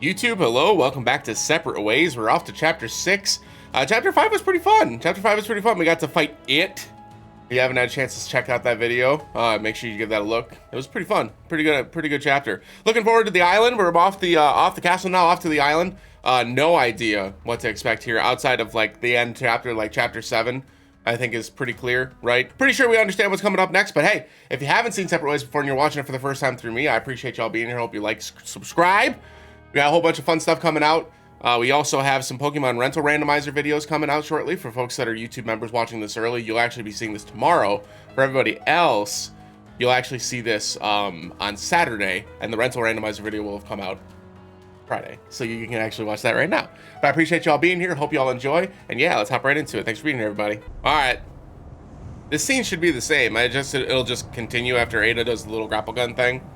YouTube, hello, welcome back to Separate Ways. We're off to Chapter 6. Chapter 5 was pretty fun. We got to fight it. If you haven't had a chance to check out that video, make sure you give that a look. It was pretty fun. Pretty good chapter. Looking forward to the island. We're off the castle now, off to the island. No idea what to expect here outside of like the end chapter, like Chapter 7. I think is pretty clear, right? Pretty sure we understand what's coming up next, but hey, if you haven't seen Separate Ways before and you're watching it for the first time through me, I appreciate y'all being here. Hope you like, subscribe. We got a whole bunch of fun stuff coming out. We also have some Pokemon rental randomizer videos coming out shortly for folks that are YouTube members watching this early. You'll actually be seeing this tomorrow. For everybody else, you'll actually see this on Saturday, and the rental randomizer video will have come out Friday. So you can actually watch that right now. But I appreciate y'all being here. Hope y'all enjoy. And yeah, let's hop right into it. Thanks for being here, everybody. All right. This scene should be the same. It'll just continue after Ada does the little grapple gun thing.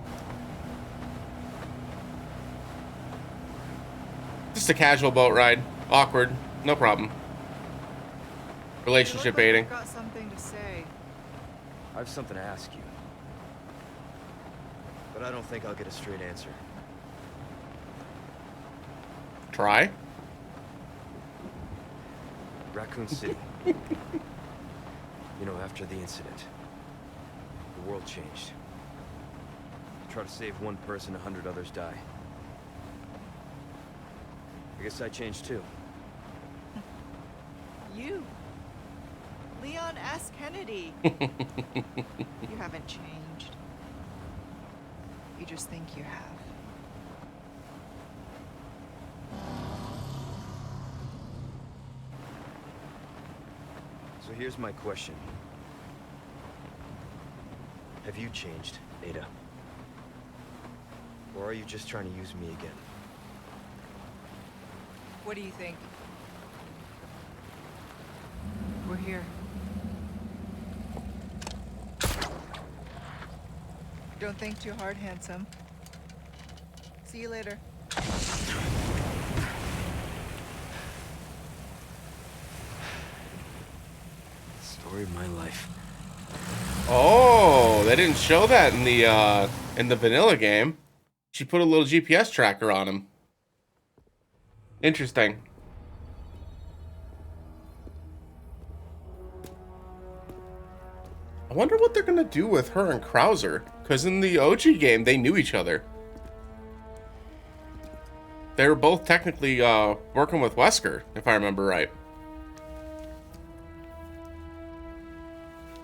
Just a casual boat ride. Awkward. No problem. Relationship baiting. I've got something to say. I have something to ask you. But I don't think I'll get a straight answer. Try. Raccoon City. You know, after the incident, the world changed. Try to save one person, 100 others die. I guess I changed too. You. Leon S. Kennedy. You haven't changed. You just think you have. So here's my question. Have you changed, Ada? Or are you just trying to use me again? What do you think? We're here. Don't think too hard, handsome. See you later. Story of my life. Oh, they didn't show that in the vanilla game. She put a little GPS tracker on him. Interesting. I wonder what they're gonna do with her and Krauser, because in the OG game they knew each other. They were both technically working with Wesker, if I remember right.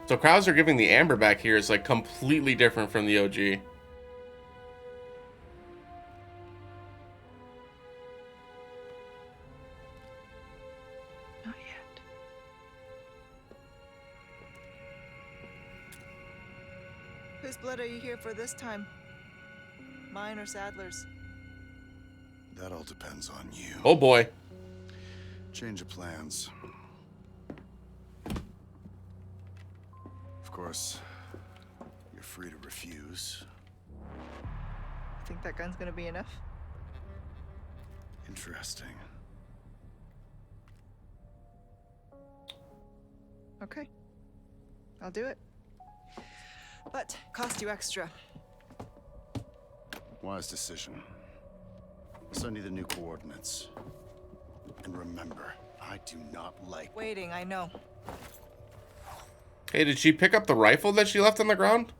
So Krauser giving the amber back here is like completely different from the OG. Not yet. Whose blood are you here for this time? Mine or Sadler's? That all depends on you. Oh boy. Change of plans. Of course, you're free to refuse. Think that gun's gonna be enough? Interesting. Okay. I'll do it. But cost you extra. Wise decision. I'll send you the new coordinates. And remember, I do not like... Waiting, I know. Hey, did she pick up the rifle that she left on the ground?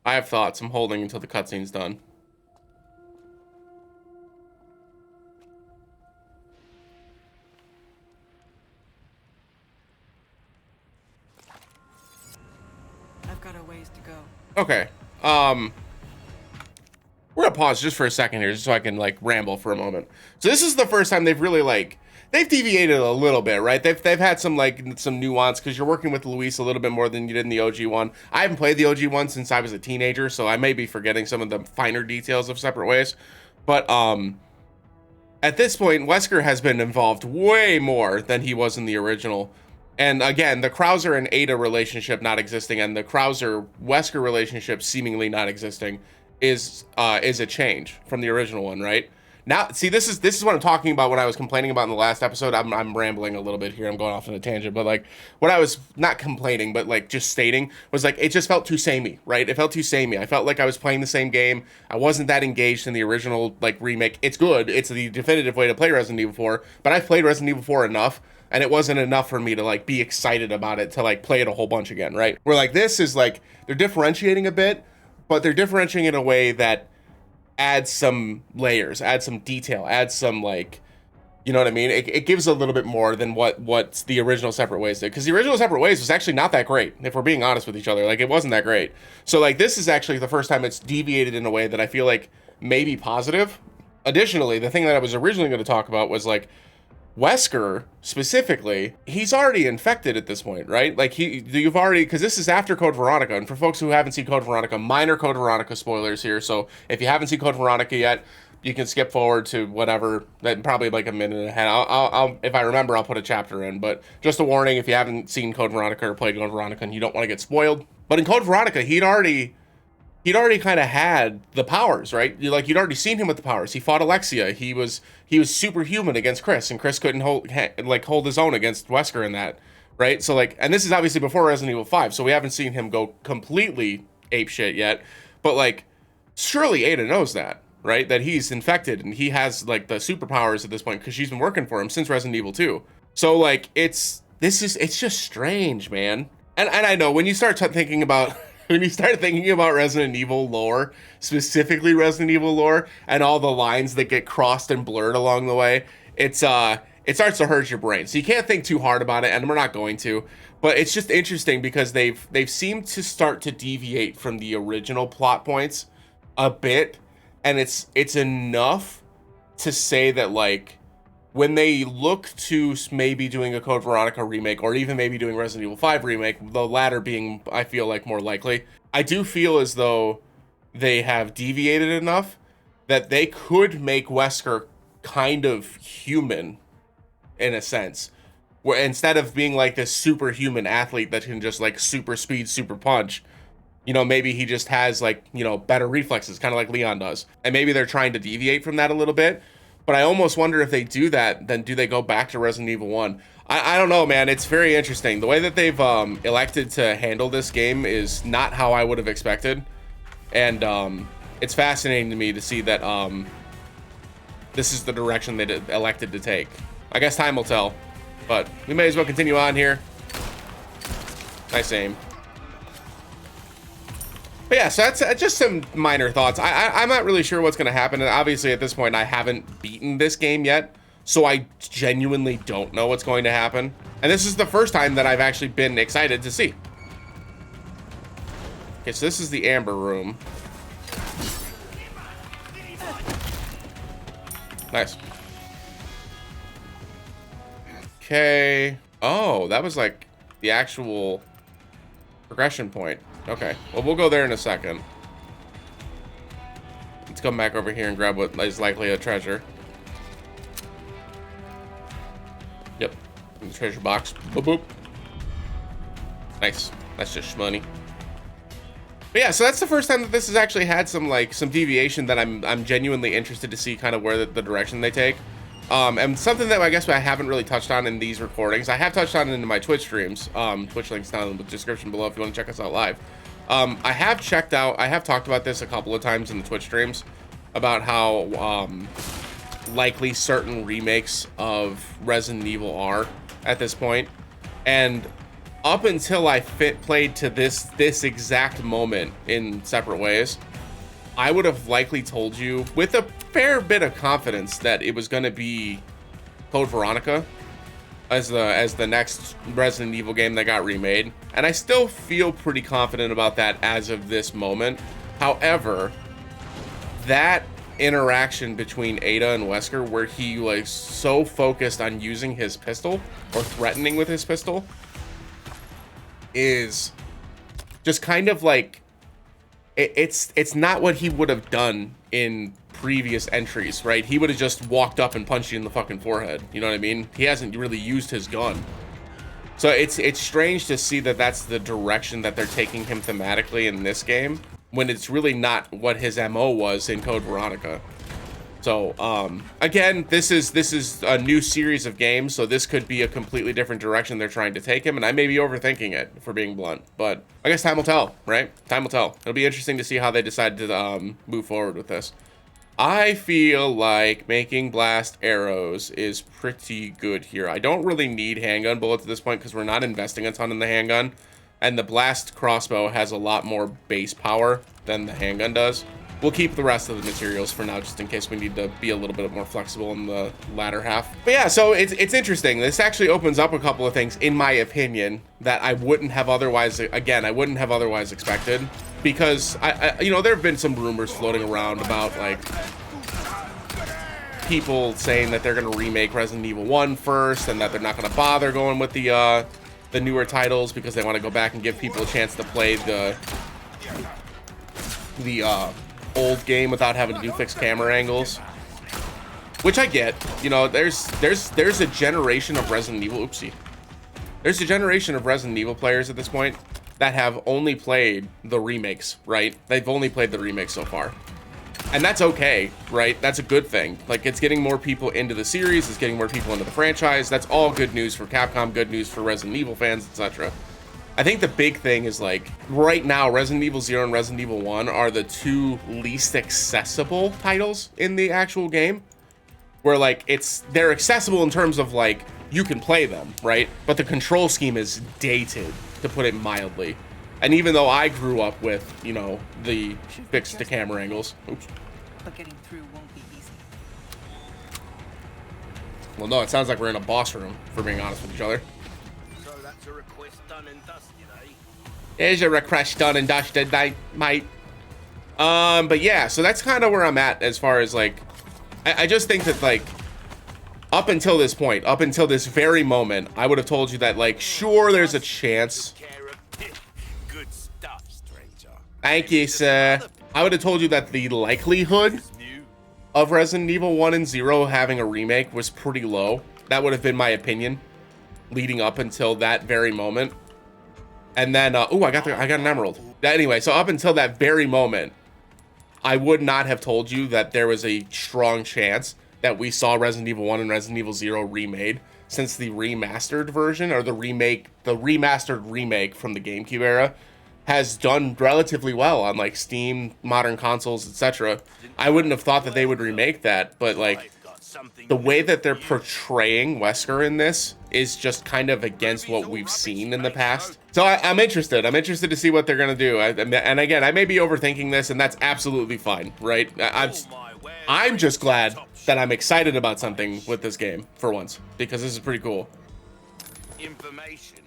I have thoughts. I'm holding until the cutscene's done. I've got a ways to go. Okay. We're gonna pause just for a second here, just so I can like ramble for a moment. So this is the first time they've really like they've deviated a little bit, right? They've had some like some nuance because you're working with Luis a little bit more than you did in the OG one. I haven't played the OG one since I was a teenager, so I may be forgetting some of the finer details of Separate Ways. But at this point, Wesker has been involved way more than he was in the original. And again, the Krauser and Ada relationship not existing and the Krauser-Wesker relationship seemingly not existing is a change from the original one, right? Now, see, this is what I'm talking about when I was complaining about in the last episode. I'm rambling a little bit here. I'm going off on a tangent, but like what I was not complaining, but like just stating was like it just felt too samey, right? It felt too samey. I felt like I was playing the same game. I wasn't that engaged in the original like remake. It's good. It's the definitive way to play Resident Evil 4, but I've played Resident Evil 4 enough, and it wasn't enough for me to like be excited about it to like play it a whole bunch again, right? Where like this is like they're differentiating a bit, but they're differentiating in a way that adds some layers, adds some detail, adds some like, you know what I mean? It gives a little bit more than what the original Separate Ways did. Because the original Separate Ways was actually not that great, if we're being honest with each other. Like, it wasn't that great. So, like, this is actually the first time it's deviated in a way that I feel like may be positive. Additionally, the thing that I was originally going to talk about was, like, Wesker, specifically, he's already infected at this point, right? Like, you've already, because this is after Code Veronica, and for folks who haven't seen Code Veronica, minor Code Veronica spoilers here, so if you haven't seen Code Veronica yet, you can skip forward to whatever, probably like a minute and a half. I'll if I remember, I'll put a chapter in, but just a warning if you haven't seen Code Veronica or played Code Veronica and you don't want to get spoiled. But in Code Veronica, he'd already kind of had the powers, right? You'd already seen him with the powers. He fought Alexia. He was superhuman against Chris, and Chris couldn't hold his own against Wesker in that, right? So like, and this is obviously before Resident Evil 5, so we haven't seen him go completely apeshit yet. But like, surely Ada knows that, right? That he's infected and he has like the superpowers at this point because she's been working for him since Resident Evil 2. So like, it's just strange, man. And I know when you start thinking about Resident Evil lore, specifically Resident Evil lore, and all the lines that get crossed and blurred along the way, it starts to hurt your brain. So you can't think too hard about it, and we're not going to. But it's just interesting because they've seemed to start to deviate from the original plot points a bit, and it's enough to say that like when they look to maybe doing a Code Veronica remake, or even maybe doing Resident Evil 5 remake, the latter being, I feel like, more likely, I do feel as though they have deviated enough that they could make Wesker kind of human, in a sense. Where instead of being like this superhuman athlete that can just like super speed, super punch, you know, maybe he just has like, you know, better reflexes, kind of like Leon does. And maybe they're trying to deviate from that a little bit. But I almost wonder if they do that, then do they go back to Resident Evil 1? I don't know, man. It's very interesting. The way that they've elected to handle this game is not how I would have expected. And it's fascinating to me to see that this is the direction they elected to take. I guess time will tell. But we may as well continue on here. Nice aim. But yeah, so that's just some minor thoughts. I'm not really sure what's going to happen. And obviously, at this point, I haven't beaten this game yet. So I genuinely don't know what's going to happen. And this is the first time that I've actually been excited to see. Okay, so this is the Amber Room. Nice. Okay. Oh, that was like the actual progression point. Okay, well, we'll go there in a second. Let's come back over here and grab what is likely a treasure. Yep, in the treasure box. Boop, boop. Nice. That's just shmoney. But yeah, so that's the first time that this has actually had some deviation that I'm genuinely interested to see kind of where the direction they take. And something that I guess I haven't really touched on in these recordings. I have touched on it in my Twitch streams. Twitch link's down in the description below if you want to check us out live. I have talked about this a couple of times in the Twitch streams about how likely certain remakes of Resident Evil are at this point. And up until I played to this exact moment in Separate Ways, I would have likely told you with a fair bit of confidence that it was going to be Code Veronica as the next Resident Evil game that got remade, and I still feel pretty confident about that as of this moment. However, that interaction between Ada and Wesker, where he like so focused on using his pistol or threatening with his pistol, is just kind of like it's not what he would have done in previous entries, right? He would have just walked up and punched you in the fucking forehead. You know what I mean? He hasn't really used his gun. So it's strange to see that that's the direction that they're taking him thematically in this game, when it's really not what his MO was in Code Veronica. So again, this is a new series of games, so this could be a completely different direction they're trying to take him, and I may be overthinking it, for being blunt, but I guess time will tell, right? Time will tell. It'll be interesting to see how they decide to move forward with this. I feel like making blast arrows is pretty good here. I don't really need handgun bullets at this point because we're not investing a ton in the handgun, and the blast crossbow has a lot more base power than the handgun does. We'll keep the rest of the materials for now, just in case we need to be a little bit more flexible in the latter half. But yeah, so it's interesting. This actually opens up a couple of things, in my opinion, that I wouldn't have otherwise, again, I wouldn't have otherwise expected. Because, you know, there have been some rumors floating around about, like, people saying that they're going to remake Resident Evil 1 first, and that they're not going to bother going with the newer titles because they want to go back and give people a chance to play the old game without having to do fixed camera angles, which I get. You know, there's a generation of Resident Evil, oopsie, there's a generation of Resident Evil players at this point that have only played the remakes, right? They've only played the remakes so far, and that's okay, right? That's a good thing. Like, it's getting more people into the series, it's getting more people into the franchise. That's all good news for Capcom, good news for Resident Evil fans, etc. I think the big thing is, like, right now, Resident Evil 0 and Resident Evil 1 are the two least accessible titles in the actual game. Where, like, they're accessible in terms of, like, you can play them, right? But the control scheme is dated, to put it mildly. And even though I grew up with, you know, the fixed to camera angles. Oops. But getting through won't be easy. Well, no, it sounds like we're in a boss room, for being honest with each other. So that's a request done and dusted, eh? There's a request done and dusted, mate. But yeah, so that's kind of where I'm at as far as, like, I just think that, like, up until this point, up until this very moment, I would have told you that, like, sure, there's a chance. Good stuff, stranger. Thank you, sir. I would have told you that the likelihood of Resident Evil 1 and 0 having a remake was pretty low. That would have been my opinion leading up until that very moment. And then, oh, I got an emerald. Anyway, so up until that very moment, I would not have told you that there was a strong chance that we saw Resident Evil 1 and Resident Evil 0 remade, since the remastered version, or the remastered remake from the GameCube era, has done relatively well on, like, Steam, modern consoles, etc. I wouldn't have thought that they would remake that, but, like, the way that they're portraying Wesker in this is just kind of against what we've seen in the past. So I'm interested. I'm interested to see what they're going to do. And again, I may be overthinking this, and that's absolutely fine, right? I'm just glad that I'm excited about something with this game, for once, because this is pretty cool.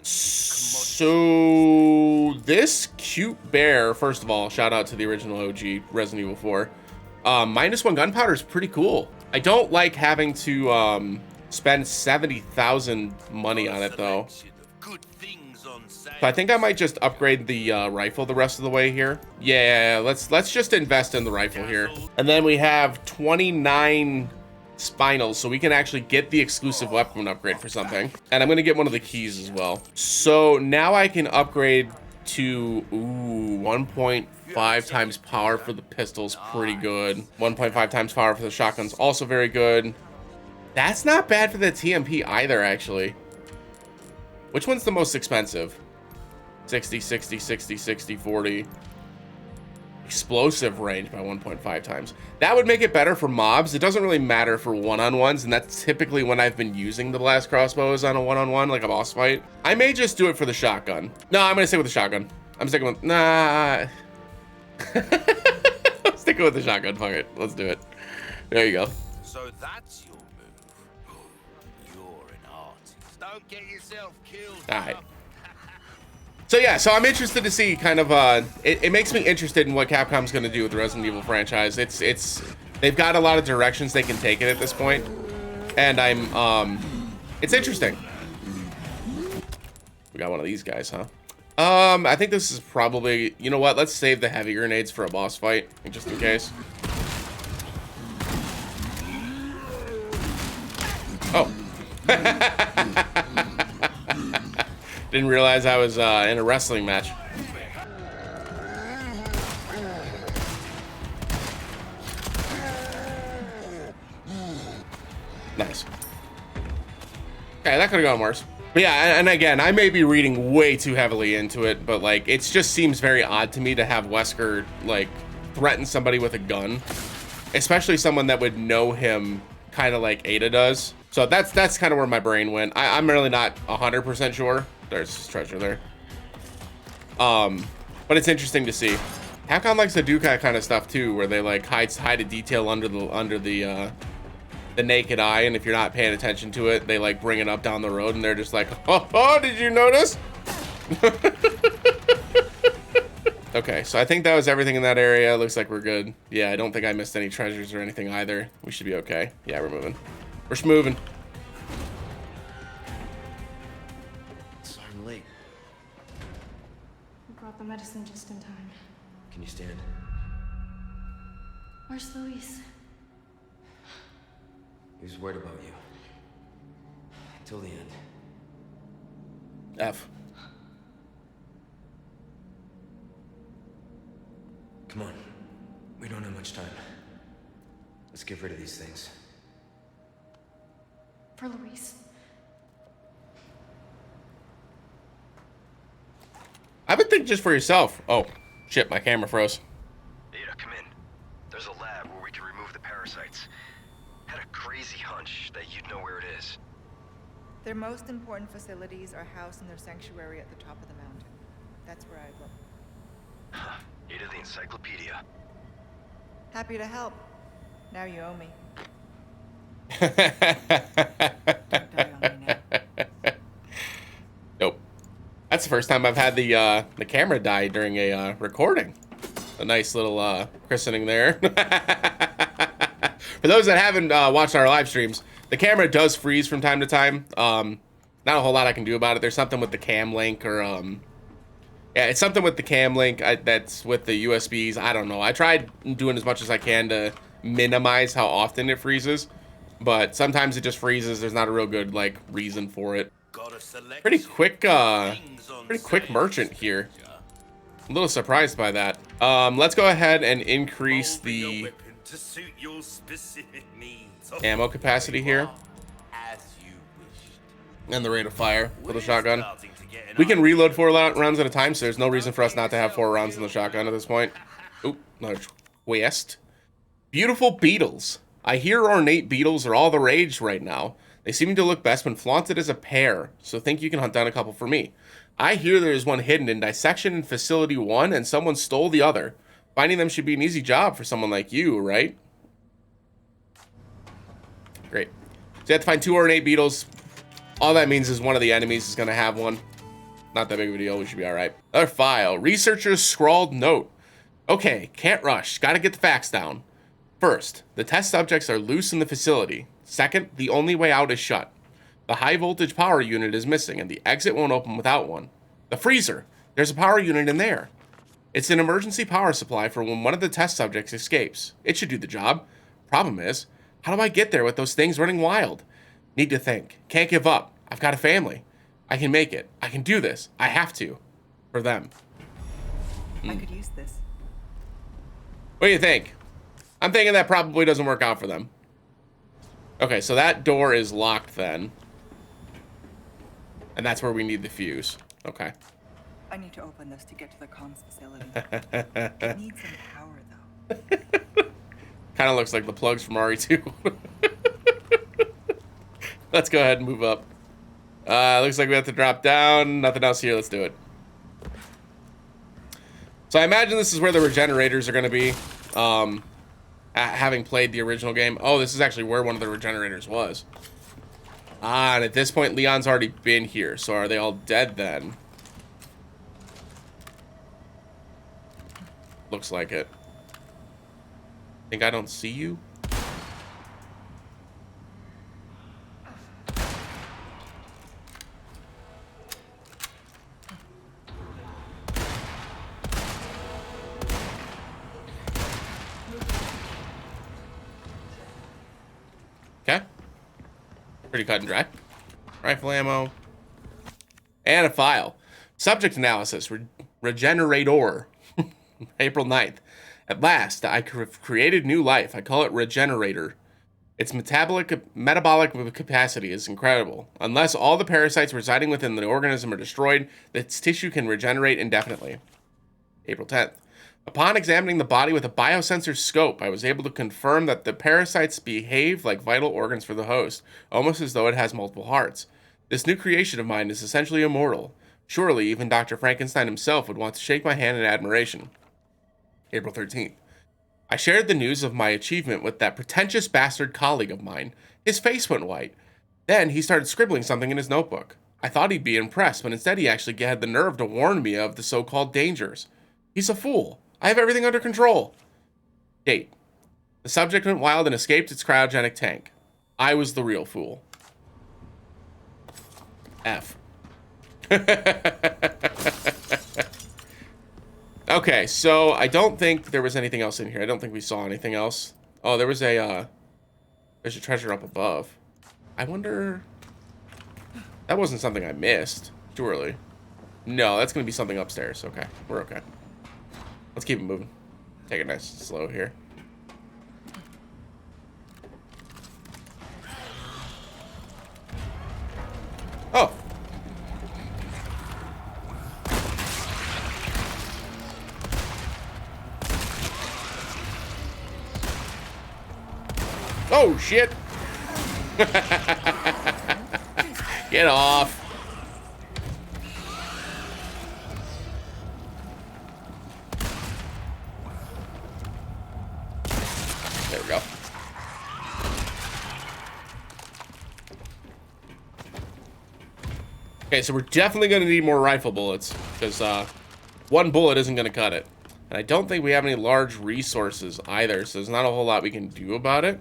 So this cute bear, first of all, shout out to the original OG Resident Evil 4. -1 gunpowder is pretty cool. I don't like having to spend 70,000 money on it, though. So I think I might just upgrade the rifle the rest of the way here. Yeah, let's just invest in the rifle here. And then we have 29 spinels, so we can actually get the exclusive weapon upgrade for something. And I'm gonna get one of the keys as well. So now I can upgrade to 1.5 times power for the pistols, pretty good. 1.5 times power for the shotguns, also very good. That's not bad for the TMP either, actually. Which one's the most expensive? 60, 60, 60, 60, 40. Explosive range by 1.5 times. That would make it better for mobs. It doesn't really matter for one-on-ones, and that's typically when I've been using the blast crossbows on a one-on-one, like a boss fight. I may just do it for the shotgun. No, I'm gonna stick with the shotgun. I'm sticking with, nah. I'm sticking with the shotgun, fuck it. Let's do it. There you go. So that's your move. You're an artist. Don't get yourself killed. All right. So yeah, so I'm interested to see kind of, it makes me interested in what Capcom's going to do with the Resident Evil franchise. They've got a lot of directions they can take it at this point, and it's interesting. We got one of these guys, huh? I think this is probably, you know what, let's save the heavy grenades for a boss fight, just in case. Oh. Didn't realize I was in a wrestling match. Nice. Okay, that could have gone worse. But yeah, and again, I may be reading way too heavily into it, but like, it just seems very odd to me to have Wesker like threaten somebody with a gun, especially someone that would know him kind of like Ada does. So that's kind of where my brain went. I'm really not 100% sure. There's treasure there. But it's interesting to see. Capcom likes to do that kind of stuff too, where they like hide a detail under the naked eye, and if you're not paying attention to it, they like bring it up down the road, and they're just like, oh, did you notice? Okay, so I think that was everything in that area. Looks like we're good. Yeah, I don't think I missed any treasures or anything either. We should be okay. Yeah, we're moving. We're moving. Sorry I'm late. We brought the medicine just in time. Can you stand? Where's Luis? He was worried about you. Until the end. F. Come on. We don't have much time. Let's get rid of these things. For Luis. I would think just for yourself. Oh, shit, my camera froze. Ada, come in. There's a lab where we can remove the parasites. Had a crazy hunch that you'd know where it is. Their most important facilities are housed in their sanctuary at the top of the mountain. That's where I look. Ada the encyclopedia. Happy to help. Now you owe me. Nope. That's the first time I've had the camera die during a recording. A nice little christening there. For those that haven't watched our live streams, the camera does freeze from time to time. Not a whole lot I can do about it. There's something with the cam link or yeah, it's something with the cam link that's with the USBs. I don't know. I tried doing as much as I can to minimize how often it freezes, but sometimes it just freezes. There's not a real good like reason for it. Pretty quick merchant here. A little surprised by that. Let's go ahead and increase the ammo capacity here and the rate of fire for the shotgun. We can reload 4 rounds at a time, so there's no reason for us not to have 4 rounds in the shotgun at this point. Oop, another quest. Beautiful beetles. I hear ornate beetles are all the rage right now. They seem to look best when flaunted as a pair, so think you can hunt down a couple for me. I hear there is one hidden in Dissection in Facility 1, and someone stole the other. Finding them should be an easy job for someone like you, right? Great. So you have to find 2 ornate beetles. All that means is one of the enemies is going to have one. Not that big of a deal. We should be all right. Another file. Researchers scrawled note. Okay, can't rush. Got to get the facts down. First, the test subjects are loose in the facility. Second, the only way out is shut. The high voltage power unit is missing, and the exit won't open without one. The freezer. There's a power unit in there. It's an emergency power supply for when one of the test subjects escapes. It should do the job. Problem is, how do I get there with those things running wild? Need to think. Can't give up. I've got a family. I can make it. I can do this. I have to. For them. I could use this. What do you think? I'm thinking that probably doesn't work out for them. Okay, so that door is locked then. And that's where we need the fuse. Okay. I need to open this to get to the comms facility. It needs some power, though. Kind of looks like the plugs from RE2. Let's go ahead and move up. Looks like we have to drop down. Nothing else here. Let's do it. So I imagine this is where the regenerators are going to be. Having played the original game. Oh, this is actually where one of the regenerators was. Ah, and at this point, Leon's already been here. So are they all dead then? Looks like it. Think I don't see you? Okay. Pretty cut and dry. Rifle ammo. And a file. Subject analysis. Regenerator. April 9th. At last, I have created new life. I call it Regenerator. Its metabolic capacity is incredible. Unless all the parasites residing within the organism are destroyed, its tissue can regenerate indefinitely. April 10th. Upon examining the body with a biosensor scope, I was able to confirm that the parasites behave like vital organs for the host, almost as though it has multiple hearts. This new creation of mine is essentially immortal. Surely even Dr. Frankenstein himself would want to shake my hand in admiration. April 13th. I shared the news of my achievement with that pretentious bastard colleague of mine. His face went white. Then he started scribbling something in his notebook. I thought he'd be impressed, but instead he actually had the nerve to warn me of the so-called dangers. He's a fool. I have everything under control. Date. The subject went wild and escaped its cryogenic tank. I was the real fool. F. Okay, so I don't think there was anything else in here. I don't think we saw anything else. Oh, there was there's a treasure up above. I wonder... That wasn't something I missed. Surely. No, that's going to be something upstairs. Okay, we're okay. Let's keep it moving. Take it nice and slow here. Oh! Oh, shit! Get off! There we go. Okay, so we're definitely going to need more rifle bullets, because one bullet isn't going to cut it. And I don't think we have any large resources either, so there's not a whole lot we can do about it.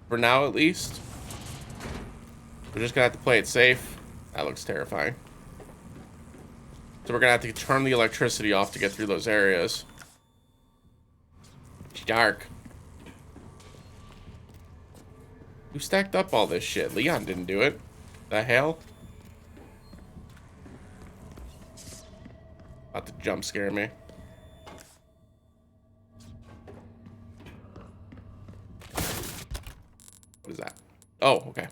For now, at least. We're just going to have to play it safe. That looks terrifying. So we're going to have to turn the electricity off to get through those areas. It's dark. Who stacked up all this shit? Leon didn't do it. The hell? About to jump scare me. What is that? Oh, okay.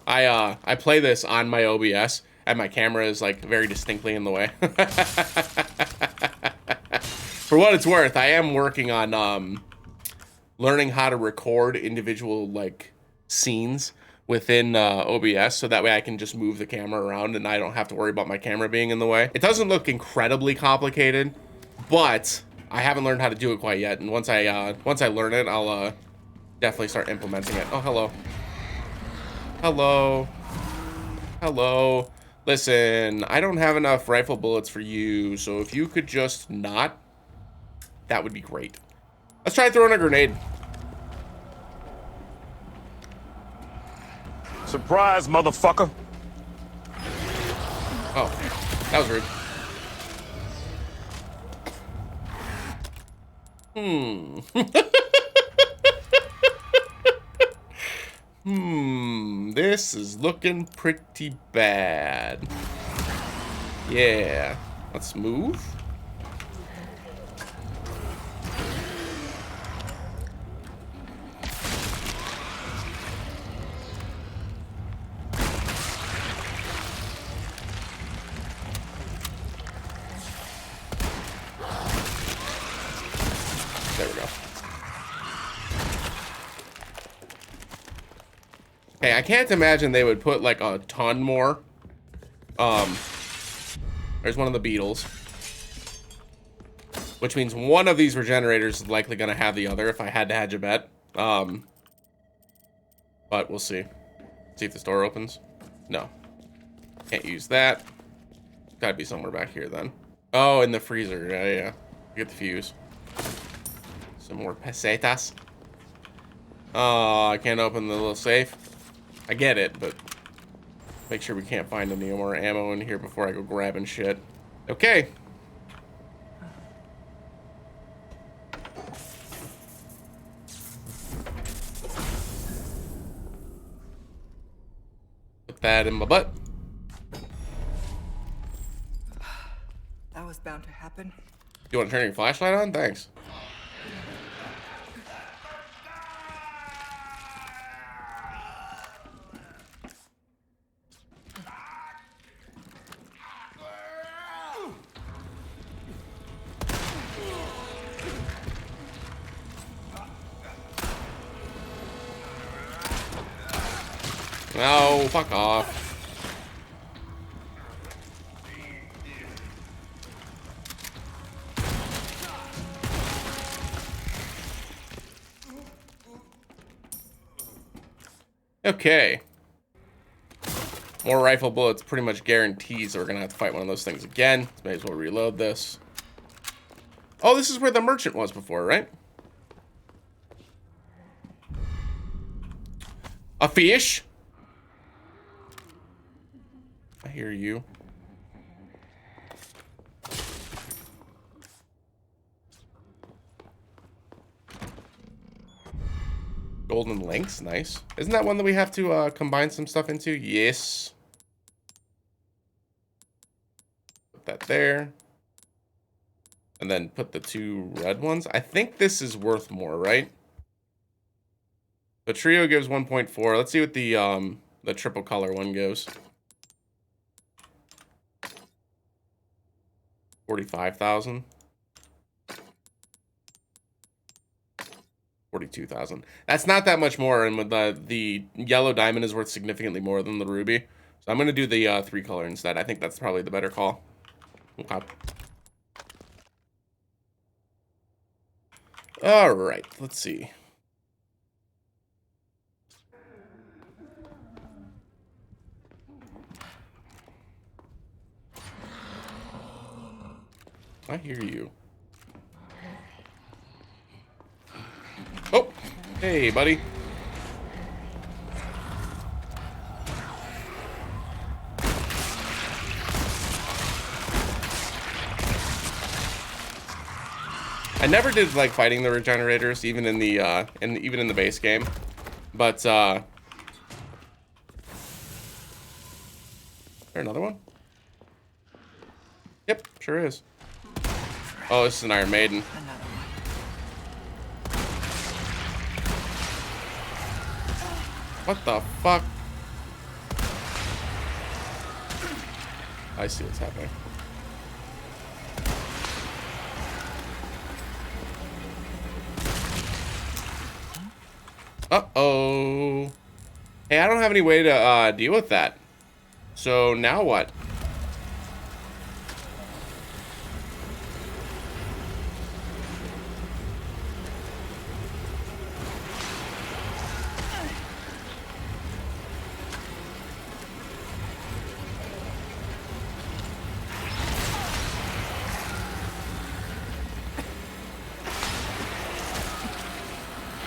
I play this on my OBS, and my camera is like very distinctly in the way. For what it's worth, I am working on learning how to record individual like scenes within OBS, so that way I can just move the camera around and I don't have to worry about my camera being in the way. It doesn't look incredibly complicated, but I haven't learned how to do it quite yet. And once I learn it, I'll definitely start implementing it. Oh, hello. Hello. Hello. Listen, I don't have enough rifle bullets for you, so if you could just not, that would be great. Let's try throwing a grenade. Surprise, motherfucker. Oh, that was rude. This is looking pretty bad. Yeah, let's move. There we go. Okay, I can't imagine they would put like a ton more. There's one of the beetles. Which means one of these regenerators is likely gonna have the other if I had to hedge a bet. But we'll see. See if this door opens. No. Can't use that. Gotta be somewhere back here then. Oh, in the freezer. Yeah. Get the fuse. Some more pesetas. Oh, I can't open the little safe. I get it, but make sure we can't find any more ammo in here before I go grabbing shit. Okay. Put that in my butt. That was bound to happen. You want to turn your flashlight on? Thanks. No, fuck off. Okay. More rifle bullets pretty much guarantees that we're gonna have to fight one of those things again. So may as well reload this. Oh, this is where the merchant was before, right? A fish? I hear you. Golden links, nice. Isn't that one that we have to combine some stuff into? Yes. Put that there. And then put the 2 red ones. I think this is worth more, right? The trio gives 1.4. Let's see what the triple color one goes. 45,000. 42,000. That's not that much more, and with the yellow diamond is worth significantly more than the ruby. So I'm gonna do the 3 color instead. I think that's probably the better call. Okay. All right, let's see. I hear you. Oh, hey, buddy. I never did like fighting the regenerators, even in the even in the base game, but is there another one? Yep, sure is. Oh, this is an Iron Maiden. What the fuck? I see what's happening. Uh-oh. Hey, I don't have any way to deal with that. So now what?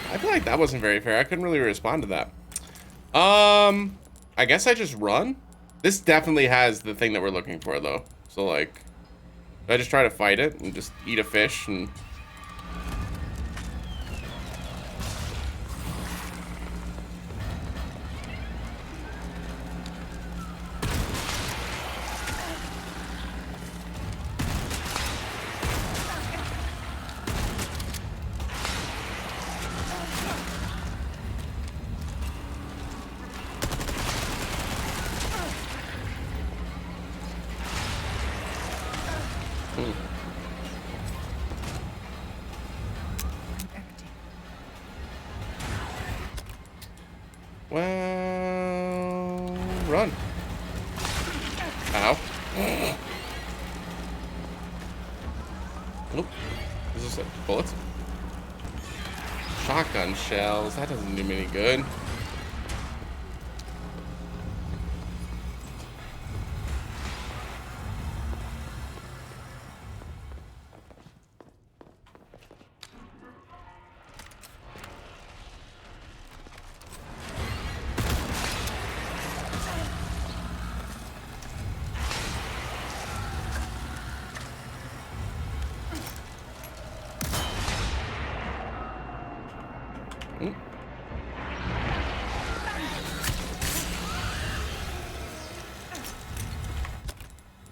I feel like that wasn't very fair. I couldn't really respond to that. I guess I just run? This definitely has the thing that we're looking for, though. So, like, I just try to fight it and just eat a fish and... Well, run. Ow. Oop. Is this like bullets? Shotgun shells. That doesn't do me any good.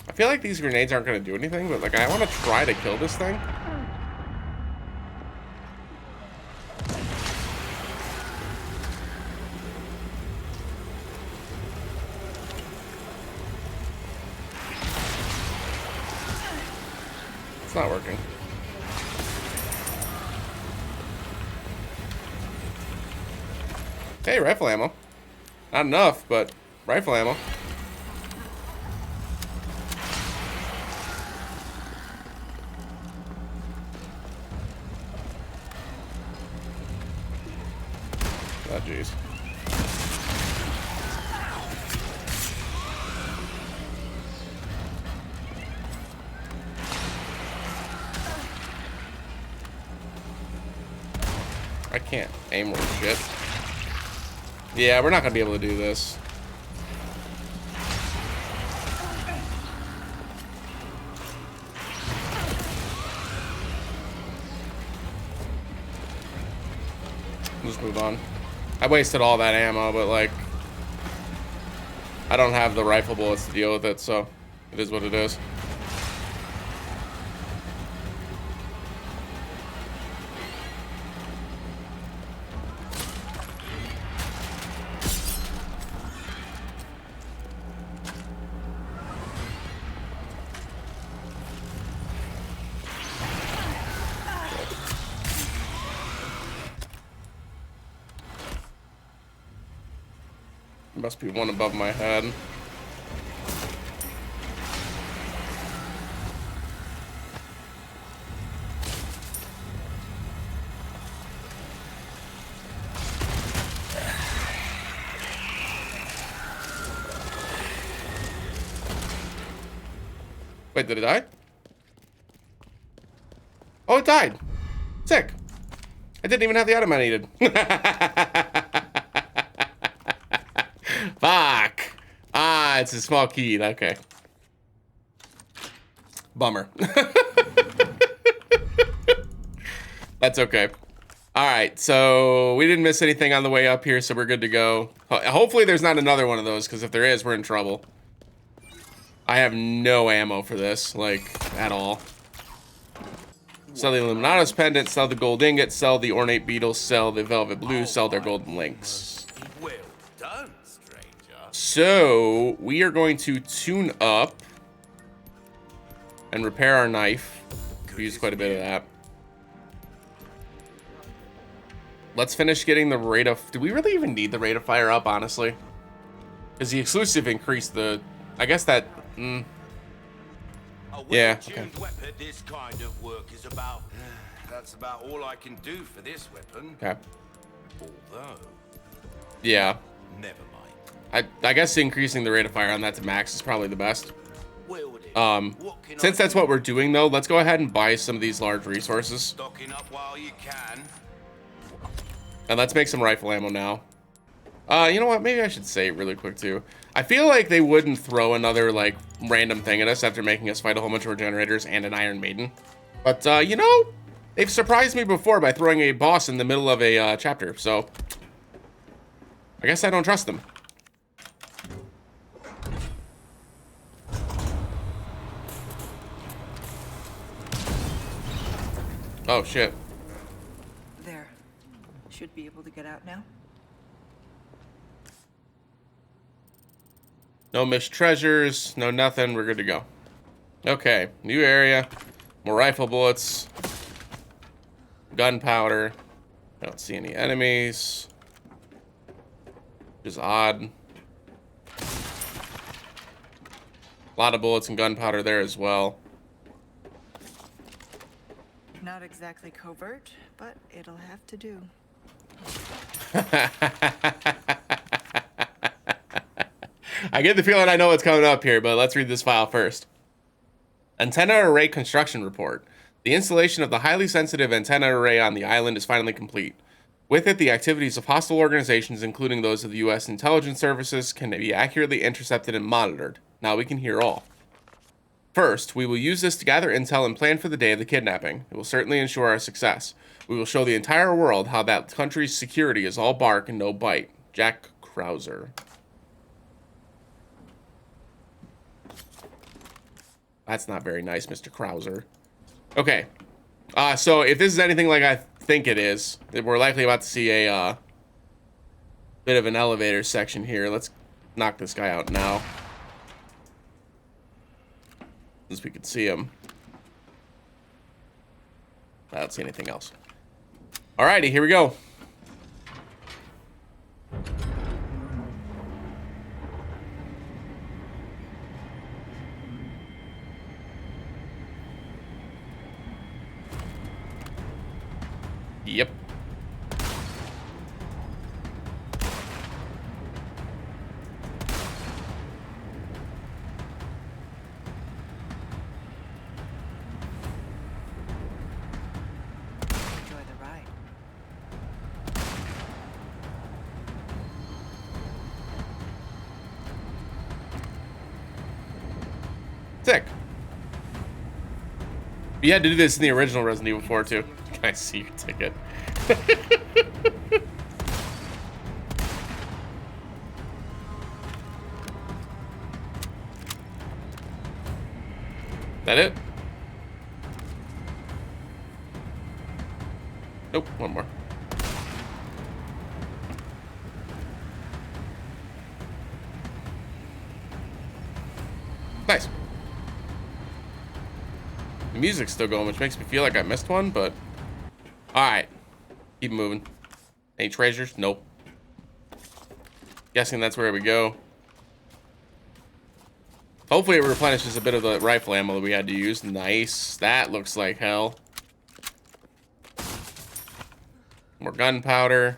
I feel like these grenades aren't going to do anything, but like I want to try to kill this thing. It's not working. Hey, rifle ammo. Not enough, but rifle ammo. Oh, jeez. I can't aim worth shit. Yeah, we're not gonna be able to do this. Just move on. I wasted all that ammo, but like, I don't have the rifle bullets to deal with it, so it is what it is. Must be one above my head. Wait, did it die? Oh, it died. Sick. I didn't even have the item I needed. Fuck. Ah, it's a small key. Okay. Bummer. That's okay. All right, so we didn't miss anything on the way up here, so we're good to go. Hopefully there's not another one of those, because if there is, we're in trouble. I have no ammo for this, like, at all. Sell the Illuminatus pendant, sell the gold ingot, sell the ornate beetle, sell the velvet blue, sell their golden links. Well done, stranger. So we are going to tune up and repair our knife. We used quite a bit of that. Let's finish getting the rate of... Do we really even need the rate of fire up, honestly? Because the exclusive increased the... I guess that... Yeah, okay. Weapon, this kind of work is about. That's about all I can do for this weapon. Okay. Although. Yeah. Never mind. I guess increasing the rate of fire on that to max is probably the best. Well, Since that's what we're doing, though, let's go ahead and buy some of these large resources. Stocking up while you can. And let's make some rifle ammo now. You know what? Maybe I should say it really quick, too. I feel like they wouldn't throw another, like, random thing at us after making us fight a whole bunch of regenerators and an Iron Maiden. But, you know, they've surprised me before by throwing a boss in the middle of a chapter, so... I guess I don't trust them. Oh, shit. There. Should be able to get out now. No missed treasures, no nothing, we're good to go. Okay, new area, more rifle bullets, gunpowder. I don't see any enemies, which is odd. A lot of bullets and gunpowder there as well. Not exactly covert, but it'll have to do. I get the feeling I know what's coming up here, but let's read this file first. Antenna array construction report. The installation of the highly sensitive antenna array on the island is finally complete. With it, the activities of hostile organizations, including those of the U.S. intelligence services, can be accurately intercepted and monitored. Now we can hear all. First, we will use this to gather intel and plan for the day of the kidnapping. It will certainly ensure our success. We will show the entire world how that country's security is all bark and no bite. Jack Krauser. That's not very nice, Mr. Krauser. Okay. So if this is anything like I think it is, we're likely about to see a bit of an elevator section here. Let's knock this guy out now. Since we can see him. I don't see anything else. Alrighty, here we go. Yep. Enjoy the ride. Sick. You had to do this in the original Resident Evil 4 too. Can I see your ticket? That it? Nope, one more. Nice. The music's still going, which makes me feel like I missed one, but... Alright. Keep moving. Any treasures? Nope. Guessing that's where we go. Hopefully it replenishes a bit of the rifle ammo that we had to use. Nice. That looks like hell. More gunpowder.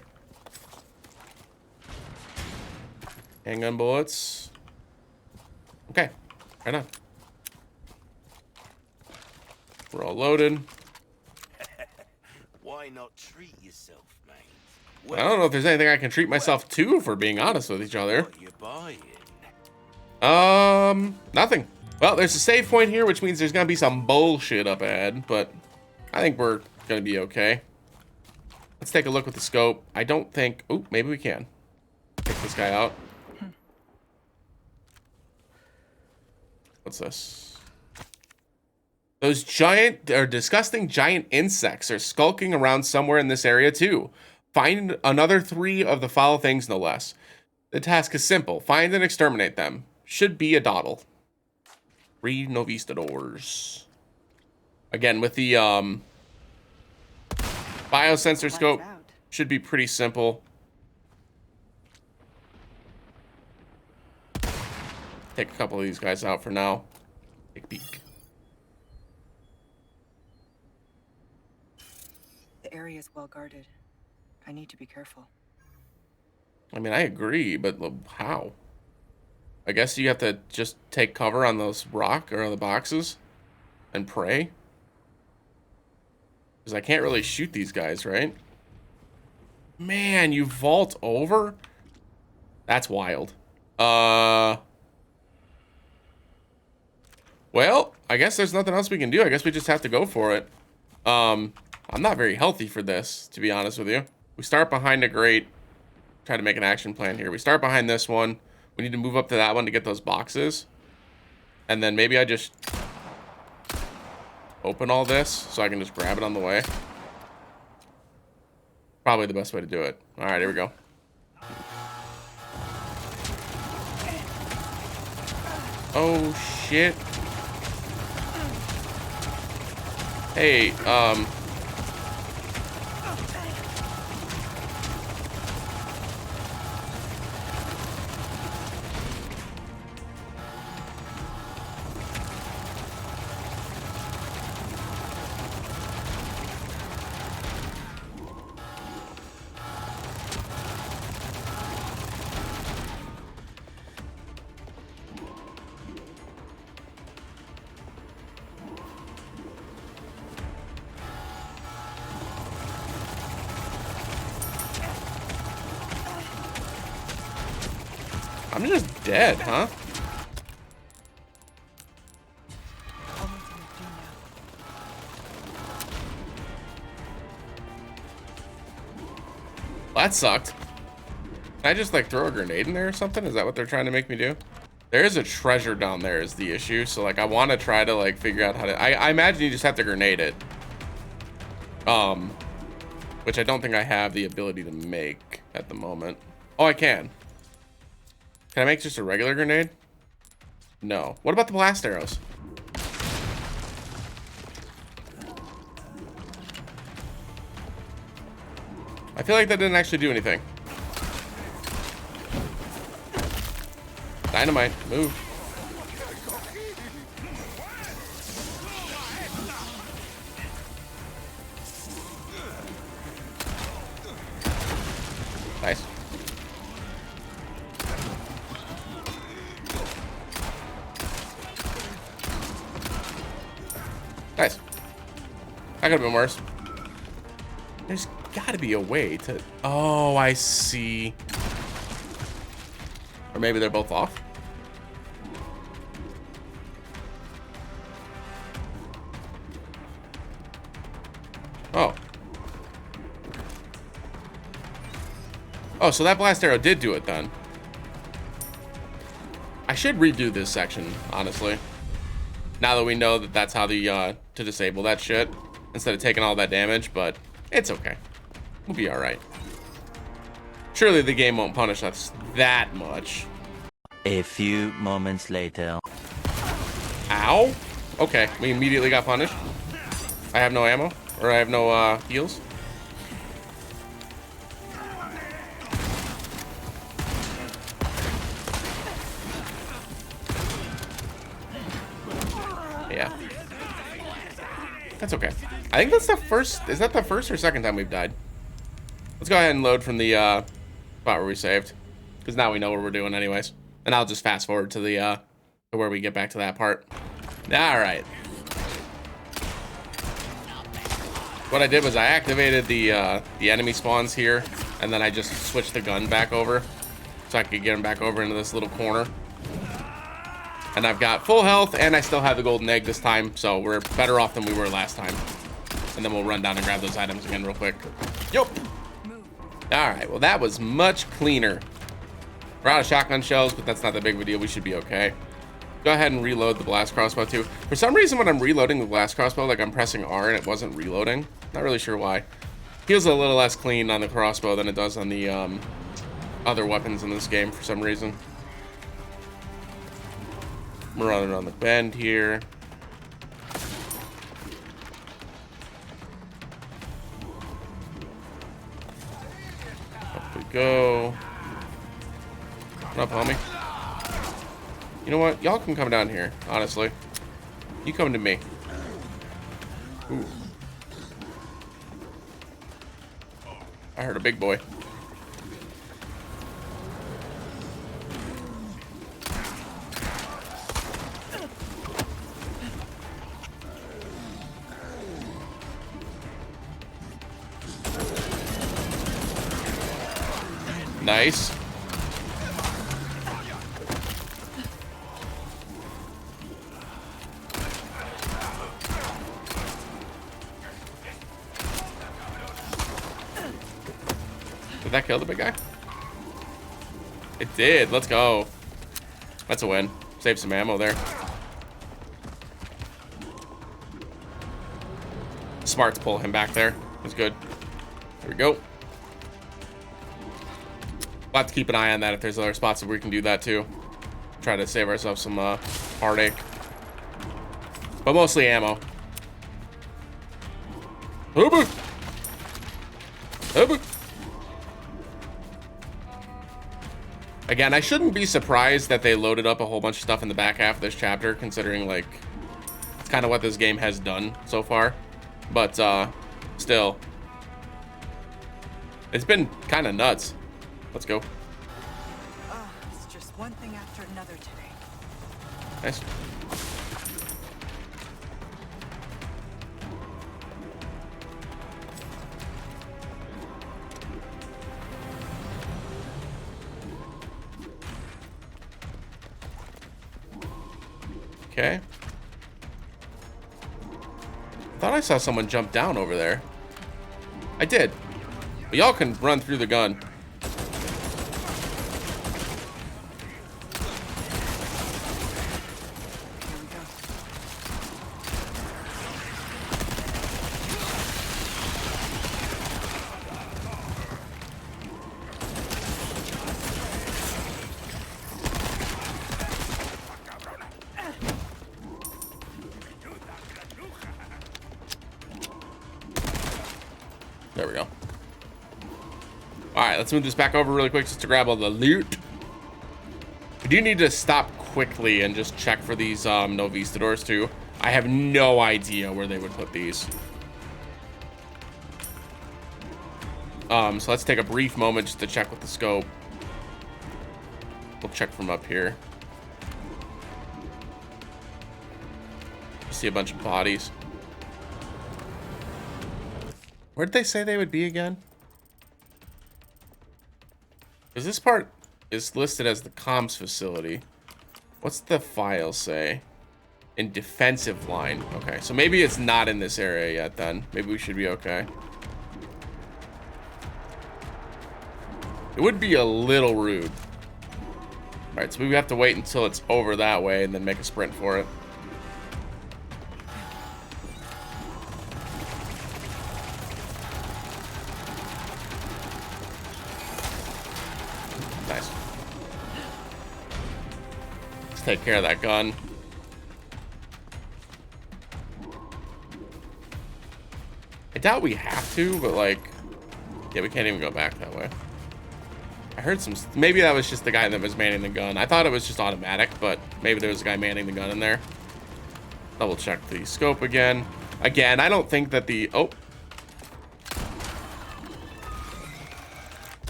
Handgun bullets. Okay. Right on. We're all loaded. Why not treat yourself, mate? I don't know if there's anything I can treat myself to, if we're being honest with each other. What you buying? Nothing. Well, there's a save point here, which means there's gonna be some bullshit up ahead, but I think we're gonna be okay. Let's take a look with the scope. I don't think... Oh, maybe we can. Take this guy out. What's this? Those giant or disgusting giant insects are skulking around somewhere in this area too. Find another 3 of the foul things, no less. The task is simple. Find and exterminate them. Should be a dawdle. 3 Novistadors. Again, with the biosensor scope, should be pretty simple. Take a couple of these guys out for now. Take a peek. The area is well guarded. I need to be careful. I mean, I agree, but how? I guess you have to just take cover on those rock or on the boxes and pray. Because I can't really shoot these guys, right? Man, you vault over? That's wild. Well, I guess there's nothing else we can do. I guess we just have to go for it. I'm not very healthy for this, to be honest with you. We start behind a grate. Try to make an action plan here. We start behind this one. We need to move up to that one to get those boxes. And then maybe I just open all this so I can just grab it on the way. Probably the best way to do it. All right, here we go. Oh, shit. Hey, I'm just dead, huh? That sucked. Can I just like throw a grenade in there or something? Is that what they're trying to make me do? There is a treasure down there is the issue. So like I want to try to like figure out how to... I imagine you just have to grenade it. Which I don't think I have the ability to make at the moment. Oh, I can. Can I make just a regular grenade? No. What about the blast arrows? I feel like that didn't actually do anything. Dynamite, move. Nice. Nice. That could have been worse. There's gotta be a way to... Oh, I see. Or maybe they're both off. Oh. Oh, so that blast arrow did do it then. I should redo this section, honestly. Now that we know that that's how the, to disable that shit. Instead of taking all that damage, but it's okay. We'll be alright. Surely the game won't punish us that much. A few moments later. Ow. Okay, we immediately got punished. I have no ammo. Or I have no, heals. Yeah. That's okay. I think that's the first... Is that the first or second time we've died? Let's go ahead and load from the spot where we saved. Because now we know what we're doing anyways. And I'll just fast forward to the to where we get back to that part. Alright. What I did was I activated the enemy spawns here. And then I just switched the gun back over. So I could get him back over into this little corner. And I've got full health, and I still have the golden egg this time, so we're better off than we were last time. And then we'll run down and grab those items again real quick. Yup. Alright, well that was much cleaner. We're out of shotgun shells, but that's not that big of a deal. We should be okay. Go ahead and reload the blast crossbow too. For some reason when I'm reloading the blast crossbow, like I'm pressing R and it wasn't reloading. Not really sure why. Feels a little less clean on the crossbow than it does on the other weapons in this game for some reason. We're running on the bend here. Up we go. What up, homie? You know what? Y'all can come down here, honestly. You come to me. Ooh. I heard a big boy. Nice. Did that kill the big guy? It did. Let's go. That's a win. Save some ammo there. Smart to pull him back there. That's good. There we go. We'll have to keep an eye on that if there's other spots where we can do that too. Try to save ourselves some heartache. But mostly ammo. Ubu! Ubu! Again, I shouldn't be surprised that they loaded up a whole bunch of stuff in the back half of this chapter, considering, like, it's kind of what this game has done so far. But, still. It's been kind of nuts. Let's go. Oh, it's just one thing after another today. Nice. Okay. Thought I saw someone jump down over there. I did. But y'all can run through the gun. There we go. Alright, let's move this back over really quick just to grab all the loot. We do need to stop quickly and just check for these no Vistadors too. I have no idea where they would put these. So let's take a brief moment just to check with the scope. We'll check from up here. See a bunch of bodies. Where'd they say they would be again? Because this part is listed as the comms facility. What's the file say? In defensive line. Okay, so maybe it's not in this area yet then. Maybe we should be okay. It would be a little rude. Alright, so we have to wait until it's over that way and then make a sprint for it. Nice. Let's take care of that gun. I doubt we have to, but like, yeah, we can't even go back that way. I heard some, maybe that was just the guy that was manning the gun. I thought it was just automatic, but maybe there was a guy manning the gun in there. Double check the scope again. Again, I don't think that the, oh.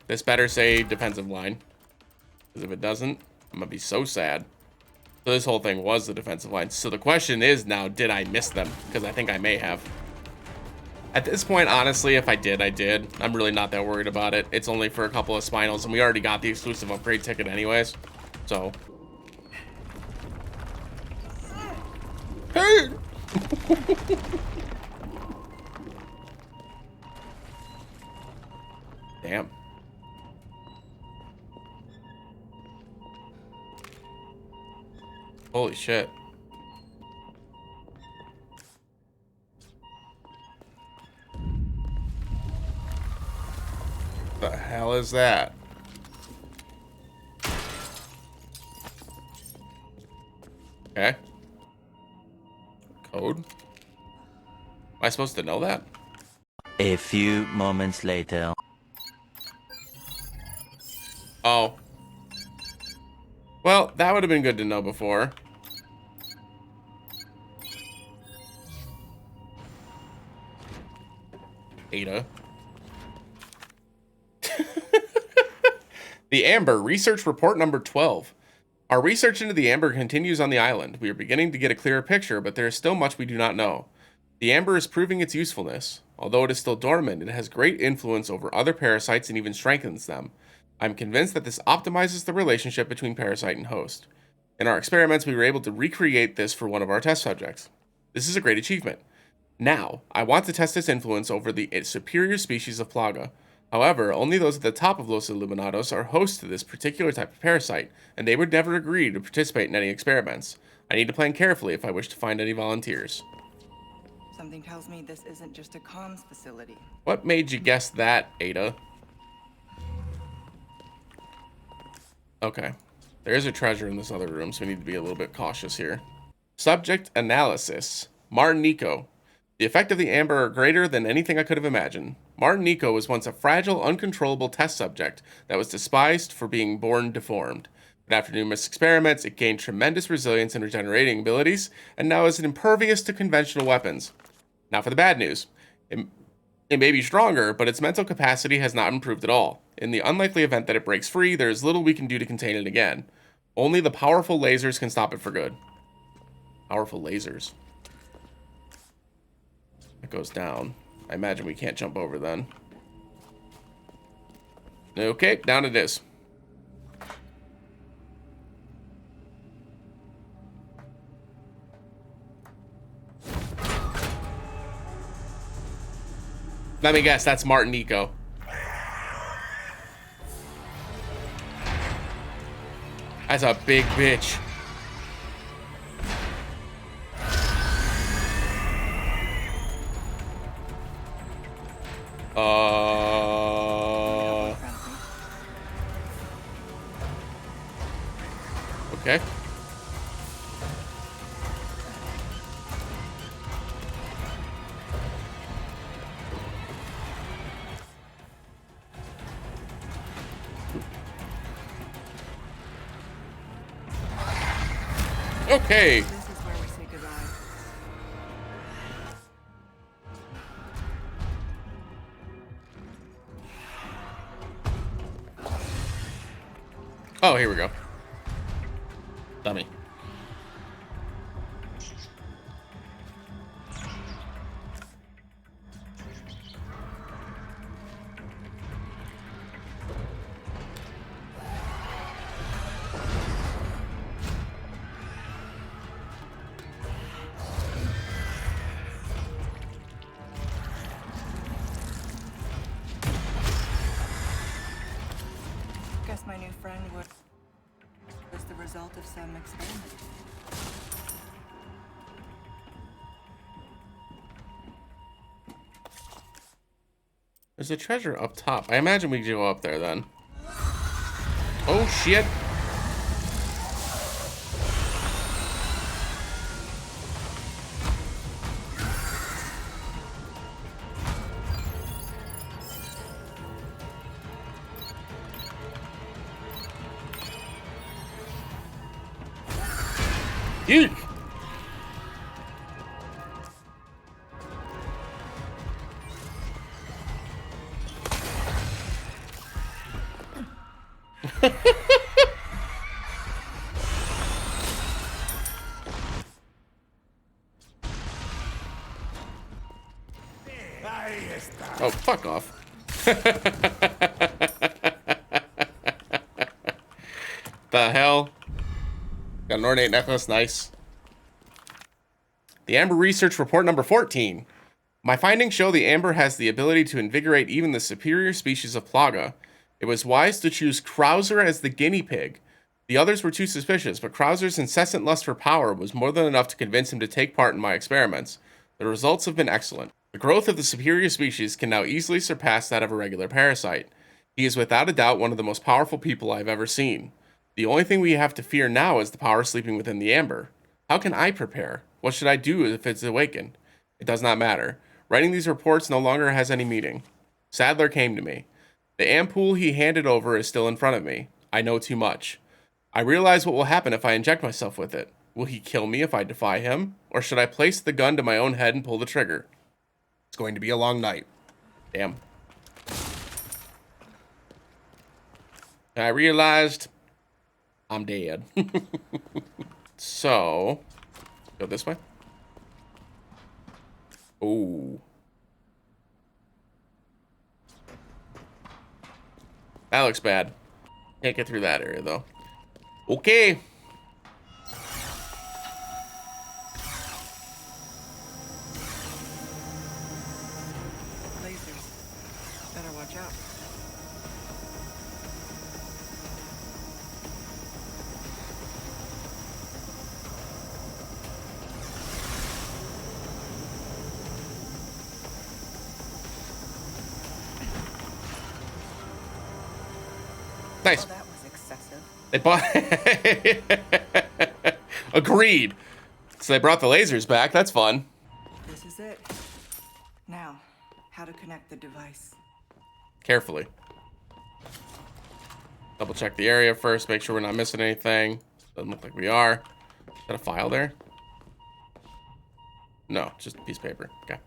This better say defensive line. Because if it doesn't, I'm gonna be so sad. So this whole thing was the defensive line. So the question is now, did I miss them? Because I think I may have. At this point, honestly, if I did, I did. I'm really not that worried about it. It's only for a couple of spinals, and we already got the exclusive upgrade ticket anyways. So. Hey! Damn. Holy shit. The hell is that? Okay. Code? Am I supposed to know that? A few moments later. Oh. Well, that would have been good to know before. Ada. The Amber, research report number 12. Our research into the Amber continues on the island. We are beginning to get a clearer picture, but there is still much we do not know. The Amber is proving its usefulness. Although it is still dormant, it has great influence over other parasites and even strengthens them. I'm convinced that this optimizes the relationship between parasite and host. In our experiments, we were able to recreate this for one of our test subjects. This is a great achievement. Now, I want to test its influence over the superior species of Plaga. However, only those at the top of Los Illuminados are hosts to this particular type of parasite, and they would never agree to participate in any experiments. I need to plan carefully if I wish to find any volunteers. Something tells me this isn't just a comms facility. What made you guess that, Ada? Okay. There is a treasure in this other room, so we need to be a little bit cautious here. Subject analysis. Martin Nico. The effect of the Amber are greater than anything I could have imagined. Martin Nico was once a fragile, uncontrollable test subject that was despised for being born deformed. But after numerous experiments, it gained tremendous resilience and regenerating abilities, and now is impervious to conventional weapons. Now for the bad news. It may be stronger, but its mental capacity has not improved at all. In the unlikely event that it breaks free, there is little we can do to contain it again. Only the powerful lasers can stop it for good. Powerful lasers. It goes down. I imagine we can't jump over then. Okay, down it is. Let me guess, that's Martin Nico. That's a big bitch. Okay. Okay. This is where we say goodbye. Oh, here we go. Dummy. Guess my new friend was the result of some experiment. There's a treasure up top. I imagine we could go up there then. Oh shit. Eek. Oh, fuck off. The hell? Got an ornate necklace, nice. The Amber Research Report number 14. My findings show the Amber has the ability to invigorate even the superior species of Plaga. It was wise to choose Krauser as the guinea pig. The others were too suspicious, but Krauser's incessant lust for power was more than enough to convince him to take part in my experiments. The results have been excellent. The growth of the superior species can now easily surpass that of a regular parasite. He is without a doubt one of the most powerful people I have ever seen. The only thing we have to fear now is the power sleeping within the Amber. How can I prepare? What should I do if it's awakened? It does not matter. Writing these reports no longer has any meaning. Sadler came to me. The ampoule he handed over is still in front of me. I know too much. I realize what will happen if I inject myself with it. Will he kill me if I defy him? Or should I place the gun to my own head and pull the trigger? It's going to be a long night. Damn. I realized I'm dead. So, go this way. Ooh. That looks bad. Can't get through that area, though. Okay. Lasers. Better watch out. Nice. Oh, that was excessive. They bought. Agreed. So they brought the lasers back. That's fun. This is it. Now, how to connect the device. Carefully. Double check the area first. Make sure we're not missing anything. Doesn't look like we are. Is that a file there? No, just a piece of paper. Okay.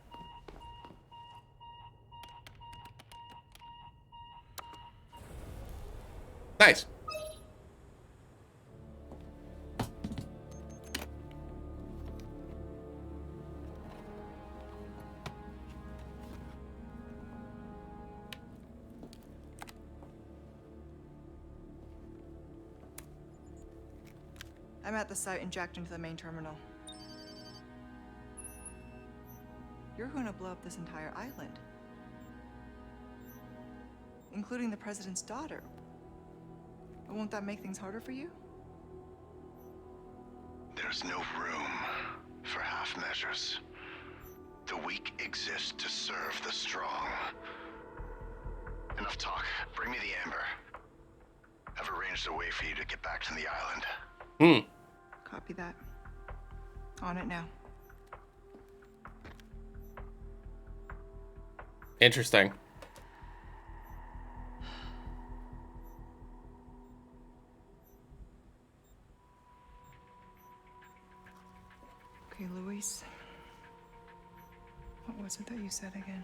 Nice. I'm at the site and jacked into the main terminal. You're going to blow up this entire island, including the president's daughter. But won't that make things harder for you? There's no room for half measures. The weak exist to serve the strong. Enough talk. Bring me the Amber. I've arranged a way for you to get back to the island. Copy that. On it now. Interesting. Okay, Luis. What was it that you said again?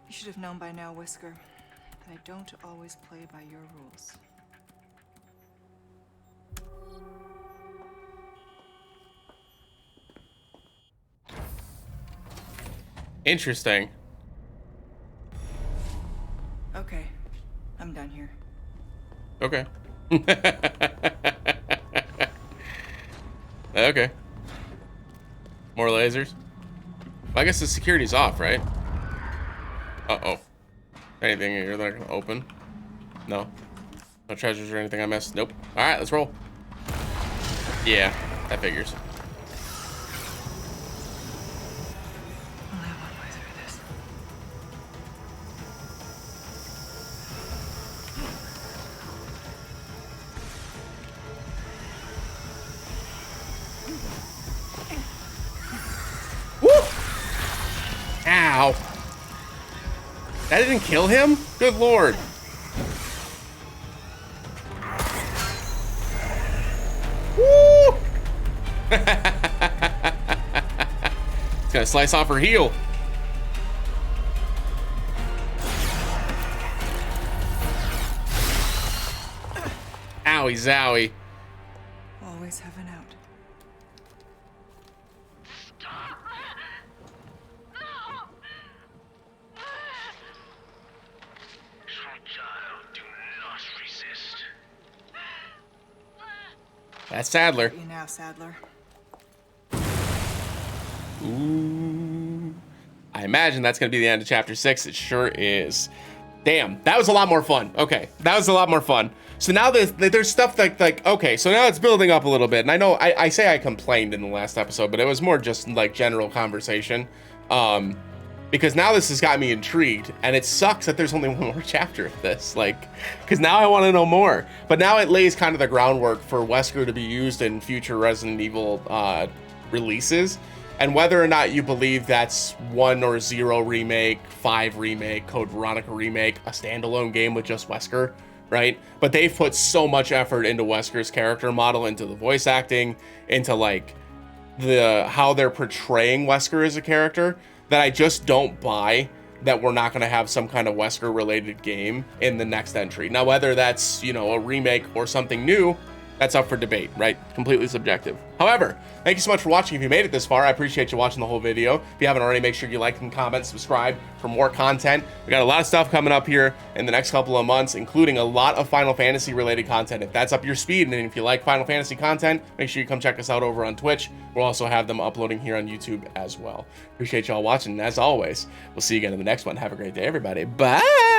You should have known by now, Whisker. I don't always play by your rules. Interesting. Okay, I'm done here. Okay. Okay. More lasers. Well, I guess the security's off, right? Uh-oh. Anything you're not gonna open? No. No treasures or anything I missed? Nope. Alright, let's roll. Yeah, that figures. Only one way through this. Woo! Ow. That didn't kill him? Good lord. Woo! It's gonna slice off her heel. Owie zowie. Always have an out. That's Sadler. You now, Sadler. Ooh. I imagine that's gonna be the end of chapter 6. It sure is. Damn, that was a lot more fun. Okay, that was a lot more fun. So now there's stuff like okay, so now it's building up a little bit. And I know I say I complained in the last episode, but it was more just like general conversation. Because now this has got me intrigued, and it sucks that there's only one more chapter of this, like, because now I want to know more. But now it lays kind of the groundwork for Wesker to be used in future Resident Evil releases, and whether or not you believe that's 1 or 0 remake, 5 remake, Code Veronica remake, a standalone game with just Wesker, right? But they've put so much effort into Wesker's character model, into the voice acting, into like how they're portraying Wesker as a character, that I just don't buy that we're not going to have some kind of Wesker related game in the next entry. Now, whether that's, you know, a remake or something new, that's up for debate, right? Completely subjective. However, thank you so much for watching. If you made it this far, I appreciate you watching the whole video. If you haven't already, make sure you like and comment, subscribe for more content. We got a lot of stuff coming up here in the next couple of months, including a lot of Final Fantasy related content. If that's up your speed, and if you like Final Fantasy content, make sure you come check us out over on Twitch. We'll also have them uploading here on YouTube as well. Appreciate y'all watching, and as always, we'll see you again in the next one. Have a great day, everybody. Bye!